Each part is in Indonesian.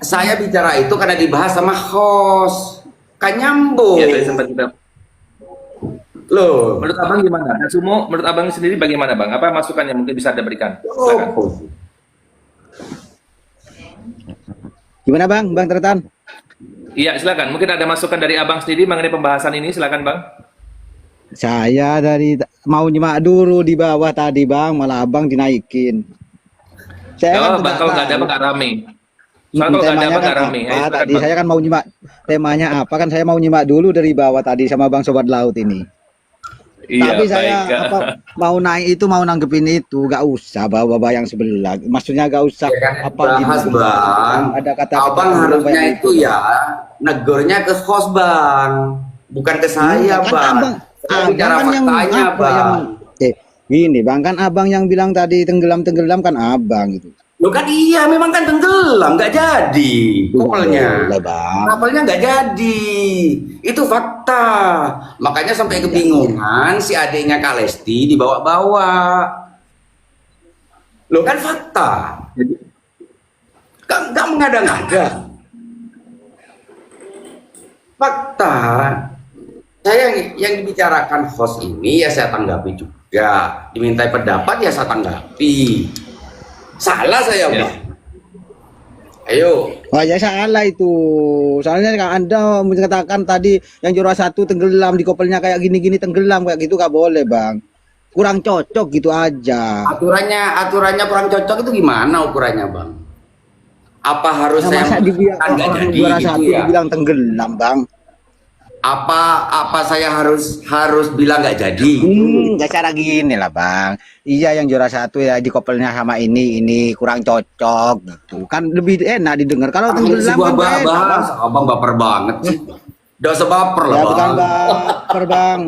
Saya bicara itu karena dibahas sama host. Kan nyambung. Ya, tadi sempat kita. Loh. Menurut abang gimana? Sumo, menurut abang sendiri bagaimana bang? Apa masukan yang mungkin bisa anda berikan? Silakan. Oh. Gimana bang? Bang Tretan? Iya silakan. Mungkin ada masukan dari abang sendiri mengenai pembahasan ini. Silakan bang. Saya dari mau nyimak dulu di bawah tadi bang, malah abang dinaikin. Saya Bang, kalau nggak ada apa nggak rame. Soalnya kalau nggak ada apa nggak rame. Ayo, silakan, tadi Bang. saya kan mau nyimak temanya apa kan saya mau nyimak dulu dari bawah tadi sama bang Sobat Laut ini. Iya, Tapi saya baik. mau naik itu mau nanggepin itu gak usah bawa yang sebelah. Maksudnya gak usah Ya, apa bahas gini. bang. Ada kata Abang harusnya itu ya negornya ke host bang, bukan ke saya kan bang. Saya bicara kan yang faktanya apa bang. gini bang kan abang yang bilang tadi tenggelam kan abang gitu. Lo kan iya memang kan tenggelam nggak jadi kapalnya. Boleh, bang. Kapalnya nggak jadi. Itu fakta. Makanya sampai kebingungan si adiknya Kalesti dibawa-bawa. Lo kan fakta. Nggak mengada-ngada. Fakta. Saya yang dibicarakan host ini ya saya tanggapi juga. Dimintai pendapat ya saya tanggapi. Salah saya bang. Ayo. Oh ya salah itu. Soalnya kan Anda mengatakan tadi yang juara 1 tenggelam di kopelnya kayak gini-gini tenggelam kayak gitu gak boleh bang. Kurang cocok gitu aja. Aturannya kurang cocok itu gimana ukurannya bang? Apa harus Nah, saya masa dibilang nggak orang jadi juara gitu 1 ya? dibilang tenggelam bang? Apa saya harus bilang nggak jadi? Gak cara gini lah bang. Iya yang juara 1 ya di kopelnya sama ini kurang cocok gitu. Kan lebih enak didengar kalau tenggelam Sebuah kan gak enak, bahas, Bang. abang baper banget sih. Udah usah baper lah Ya bang. bukan baper bang.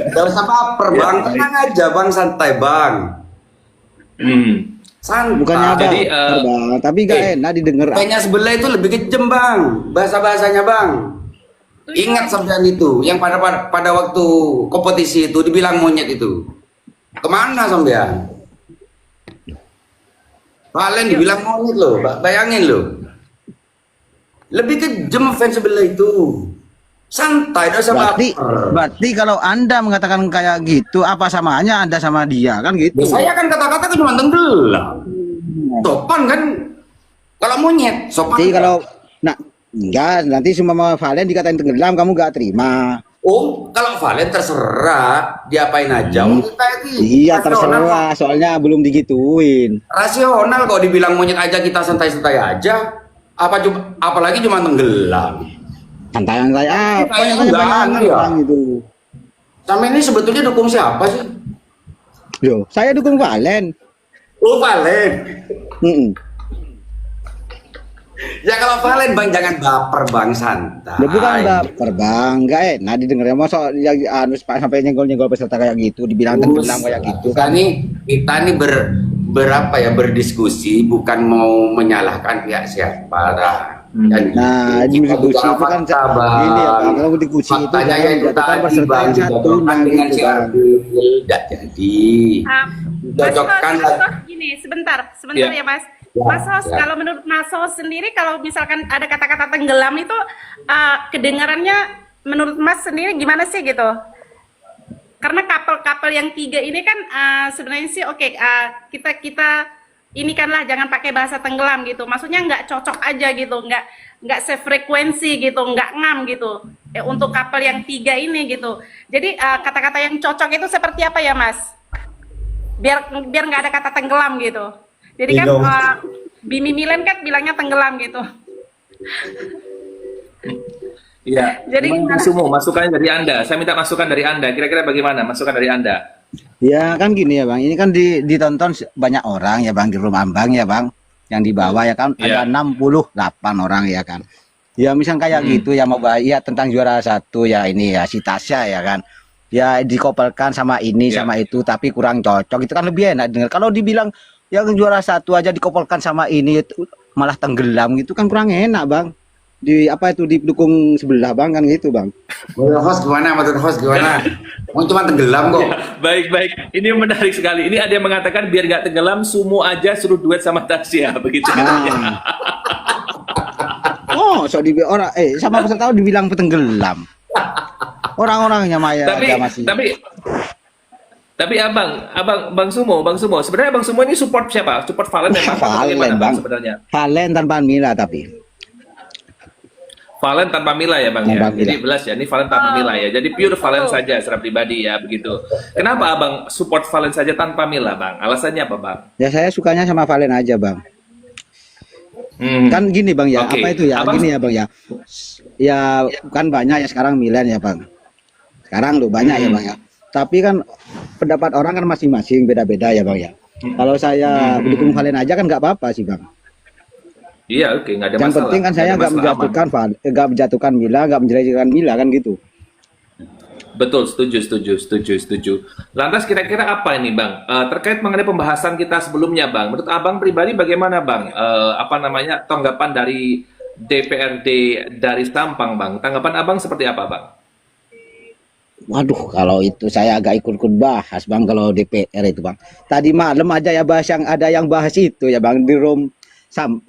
Udah usah baper bang. Tenang aja bang, santai bang. Santai. Bukannya ada Jadi, bang, tapi gak enak didengar. Kayaknya sebelah itu lebih kejem bang. Bahasa-bahasanya bang. Ingat sampean itu, yang pada waktu kompetisi itu dibilang monyet itu. Kemana sampean? Valen dibilang monyet loh, bayangin loh. Lebih kejam fans sebelah itu. Santai, udah sama. Berarti kalau Anda mengatakan kayak gitu, apa samanya Anda sama dia kan gitu? Saya kan kata-kata kan cuma tenggelam. Sopan kan? Kalau monyet, sopan. Jadi kalau enggak, nanti semua Valen dikatain tenggelam, kamu gak terima. Oh, kalau Valen terserah, diapain aja. Kita itu Iya terserah, soalnya belum digituin. rasional kok dibilang monyet aja kita santai-santai aja. Apalagi cuma tenggelam. Santai-santai apa yang Enggak, ya. gitu. Sama ini sebetulnya dukung siapa sih? Yo, saya dukung Valen. Oh, Valen. Mm-mm. Ya kalau Valen bang jangan baper bang, santai. Ya bukan baper bang, enggak enak didengarnya masa yang sampai nyenggol-nyenggol peserta kayak gitu, dibilang tenggelam kayak gitu kan. Kita nih berdiskusi bukan mau menyalahkan pihak siapa dah. Nah, diskusi itu kan ini ya bang, kalau diskusi itu faktanya yang kan tadi peserta bang yang satu dijodohkan dengan si gitu, Bang. Adil, tidak jadi. Cocokkan Mas Hos, gini, sebentar Ya. ya Mas. Ya, Mas Hos, ya. kalau menurut Mas Hos sendiri, kalau misalkan ada kata-kata tenggelam itu kedengarannya menurut Mas sendiri gimana sih gitu? Karena kapal-kapal yang 3 ini kan sebenarnya sih oke, kita ini kanlah jangan pakai bahasa tenggelam gitu. Maksudnya nggak cocok aja gitu, nggak sefrekuensi gitu, nggak ngam gitu. Untuk kapal yang 3 ini gitu. Jadi kata-kata yang cocok itu seperti apa ya Mas? Biar nggak ada kata tenggelam gitu. Jadi kan Bimi Milen kan bilangnya tenggelam gitu. Iya. Jadi gimana? Sumo, masukan dari Anda. Saya minta masukan dari Anda. Kira-kira bagaimana masukan dari Anda? Ya kan gini ya bang, ini kan ditonton banyak orang ya bang di rumah bang ya bang, yang di bawah ya kan Iya. ada 68 orang ya kan. Ya misal kayak gitu ya mau ya tentang juara 1 ya ini ya si Tasya ya kan. Ya dikopelkan sama ini Ya. sama itu tapi kurang cocok itu kan lebih enak dengar. Kalau dibilang yang juara 1 aja dikopelkan sama ini malah tenggelam gitu kan kurang enak bang. di apa itu didukung sebelah bang kan gitu bang. Menurut host gimana? Mau cuma tenggelam kok. Baik, baik. Ini menarik sekali. Ini ada yang mengatakan biar nggak tenggelam, Sumo aja suruh duet sama Tasya, begitu. Nah. Oh, so orang sama peserta dibilang tenggelam. Orang-orangnya Maya tapi masih. Tapi Bang Sumo, sebenarnya Bang Sumo ini support siapa? Support Valen memang atau Valen bagaimana, bang. sebenarnya? Valen tanpa Mila tapi. Valen tanpa Mila ya Bang ya. Tanpa Mila. Jadi jelas ya, ini Valen tanpa Mila ya. Jadi pure Valen saja secara pribadi ya begitu. Kenapa Abang support Valen saja tanpa Mila Bang? Alasannya apa Bang? Ya saya sukanya sama Valen aja bang. Kan gini bang ya, Oke. apa itu ya? Abang- Gini ya bang ya. Ya kan banyak ya sekarang Milan ya bang. Sekarang loh banyak ya bang ya. Tapi kan pendapat orang kan masing-masing beda-beda ya bang ya. Kalau saya mendukung Valen aja kan nggak apa-apa sih bang. Iya, oke, nggak ada Yang masalah. penting kan saya nggak menjatuhkan nggak menjatuhkan Mila, nggak menjelekkan Mila kan gitu. Betul, setuju. Lantas kira-kira apa ini Bang? Terkait mengenai pembahasan kita sebelumnya Bang, menurut Abang pribadi bagaimana Bang? Apa namanya tanggapan dari DPRD dari Sampang Bang? Tanggapan Abang seperti apa Bang? Waduh, kalau itu saya agak ikut-ikut bahas bang kalau DPR itu bang. Tadi malam aja ya bahas yang bahas itu ya bang di room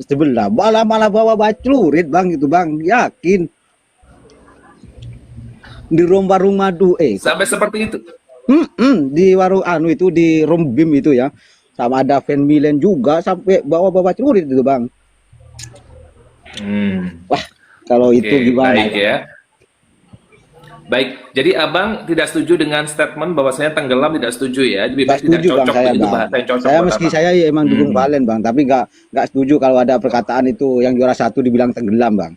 sebelah. Malah bawa celurit bang itu bang, yakin. Di room warung madu Sampai seperti itu? di warung anu itu di room BIM itu ya. Sama ada fan Milan juga sampai bawa celurit itu bang. Wah, kalau itu Oke, gimana? baik ya. Baik, jadi Abang tidak setuju dengan statement bahwasanya tenggelam, tidak setuju ya? Jadi Nggak setuju tidak bang cocok saya itu bang. bahasa yang cocok Saya buat meski Abang. saya ya emang dukung Valen bang, tapi nggak setuju kalau ada perkataan itu yang juara satu dibilang tenggelam bang.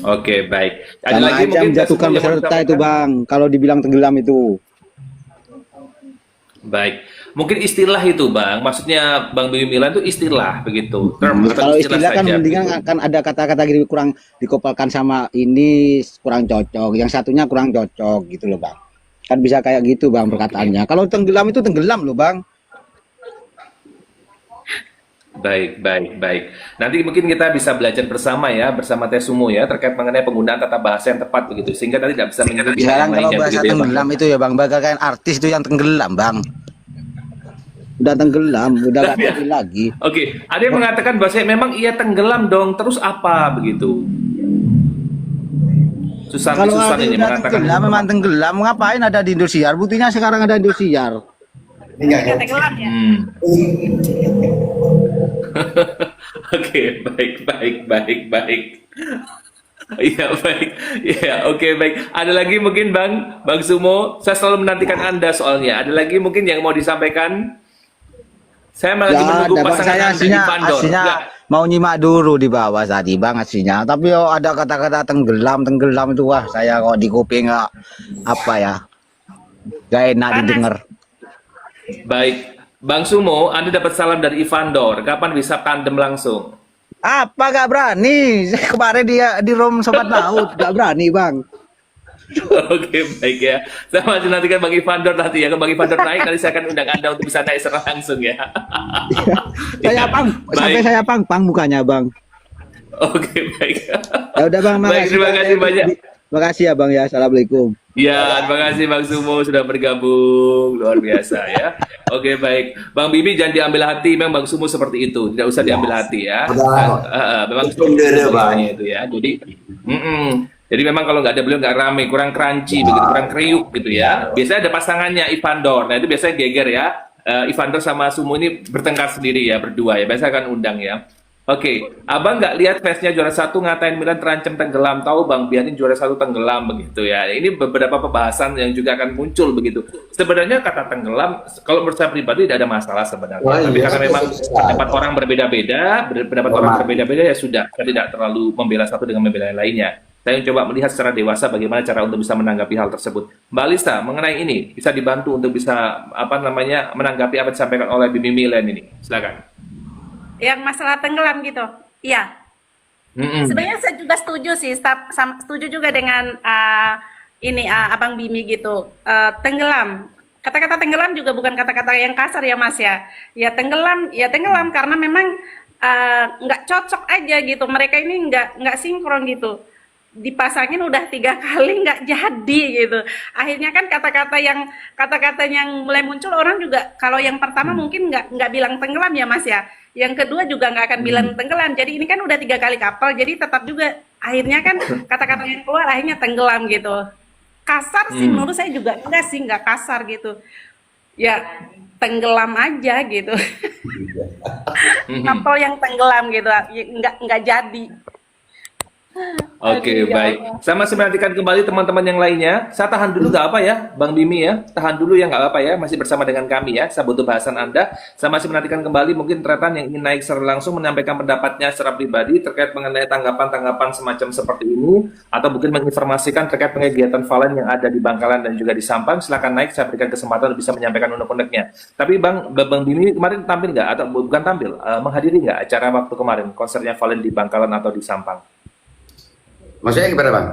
Oke, baik. Ada Sama lagi aja mungkin menjatuhkan yang mau peserta itu disampaikan? bang, kalau dibilang tenggelam itu. Baik, mungkin istilah itu Bang, maksudnya Bang Bibi Milan itu istilah begitu, term atau Kalau istilah kan saja, mendingan begitu. kan ada kata-kata gitu kurang dikopalkan sama ini kurang cocok, yang satunya kurang cocok gitu loh bang. Kan bisa kayak gitu bang perkataannya. Kalau tenggelam itu tenggelam loh bang. Baik. Nanti mungkin kita bisa belajar bersama ya, bersama Teh Sumo ya, terkait mengenai penggunaan tata bahasa yang tepat begitu, sehingga nanti tidak bisa menyinggung pihak Sekarang yang kalau lainnya bahasa begitu ya Bang. tenggelam itu ya bang, bagaikan artis itu yang tenggelam bang. Udah tenggelam, udah gak tahu lagi. Oke, ada yang mengatakan bahwa memang ia tenggelam dong, terus apa begitu? Kalau Susan ada ini udah mengatakan tenggelam, memang tenggelam, ngapain ada di Indosiar? Buktinya sekarang ada di Indosiar. Udah tenggelam ya. Oke, baik. Iya, baik. Iya, oke, baik. Ada lagi mungkin Bang Sumo, saya selalu menantikan Anda soalnya. Ada lagi mungkin yang mau disampaikan? Saya lagi menunggu ada bang, pasangan saya Anda di Pandor. aslinya Enggak. mau nyimak dulu di bawah tadi bang aslinya. Tapi ada kata-kata tenggelam itu wah saya kok di kuping nggak apa ya, gak enak Panas. didengar. Baik. Bang Sumo, Anda dapat salam dari Ivandor. Kapan bisa tandem langsung? Apa gak berani? Kemarin dia di room sobat laut gak berani bang. Oke, baik ya. Saya masih nantikan Bang Ivandor nanti ya. Kalau Bang Ivandor naik, nanti saya akan undang Anda untuk bisa naik secara langsung ya. Saya pang, sampai Baik. saya pang mukanya bang. Oke, baik. Ya udah bang, Baik, terima kasih banyak. Makasih ya bang ya. Assalamualaikum. Ya, terima kasih Bang Sumo sudah bergabung. Luar biasa ya. Oke, baik. Bang Bibi jangan diambil hati, memang Bang Sumo seperti itu. Tidak usah diambil hati ya. Memang Bener, Bang. itu ya. Jadi memang kalau nggak ada beliau nggak rame, kurang crunchy, begitu kurang kriuk gitu ya. Biasanya ada pasangannya Ivandor. Nah itu biasanya geger ya. Ivandor sama Sumo ini bertengkar sendiri ya, berdua ya. Biasa akan undang ya. Oke, Abang nggak lihat fansnya juara satu ngatain Milan terancam tenggelam. Tahu Bang, biarin juara satu tenggelam begitu ya. Ini beberapa pembahasan yang juga akan muncul begitu. Sebenarnya kata tenggelam, kalau menurut saya pribadi tidak ada masalah sebenarnya. Wah, Tapi iya, karena memang bisa. pendapat orang berbeda-beda, ya sudah. Saya tidak terlalu membela satu dengan membela yang lainnya. Saya coba melihat secara dewasa bagaimana cara untuk bisa menanggapi hal tersebut. Mbak Lisa, mengenai ini bisa dibantu untuk bisa menanggapi apa yang disampaikan oleh Bibi Milen ini. Silakan. Yang masalah tenggelam gitu. Iya. Sebenarnya saya juga setuju sih, setuju juga dengan Abang Bimi gitu. Tenggelam. Kata-kata tenggelam juga bukan kata-kata yang kasar ya Mas ya. Ya tenggelam karena memang nggak cocok aja gitu. Mereka ini nggak sinkron gitu. Dipasangin udah 3 kali nggak jadi gitu. Akhirnya kan kata-kata yang mulai muncul orang juga kalau yang pertama mungkin nggak bilang tenggelam ya Mas ya. Yang kedua juga nggak akan bilang tenggelam. Jadi ini kan udah 3 kali kapal, jadi tetap juga akhirnya kan kata-kata yang keluar akhirnya tenggelam gitu. Kasar sih menurut saya juga enggak sih, nggak kasar gitu. Ya tenggelam aja gitu. Kapal yang tenggelam gitu, nggak jadi. Oke, Aduh, ya baik. Allah. Saya masih menantikan kembali teman-teman yang lainnya. Saya tahan dulu nggak apa ya, Bang Bimi ya. Tahan dulu ya nggak apa ya, masih bersama dengan kami ya. Saya butuh bahasan Anda. Saya masih menantikan kembali mungkin Tretan yang ingin naik secara langsung menyampaikan pendapatnya secara pribadi terkait mengenai tanggapan-tanggapan semacam seperti ini. Atau mungkin menginformasikan terkait kegiatan Valen yang ada di Bangkalan dan juga di Sampang. Silakan naik, saya berikan kesempatan untuk bisa menyampaikan unek-uneknya. Tapi Bang Bimi kemarin tampil nggak? Atau bukan tampil, menghadiri nggak acara waktu kemarin, konsernya Valen di Bangkalan atau di Sampang? Maksudnya gimana Bang?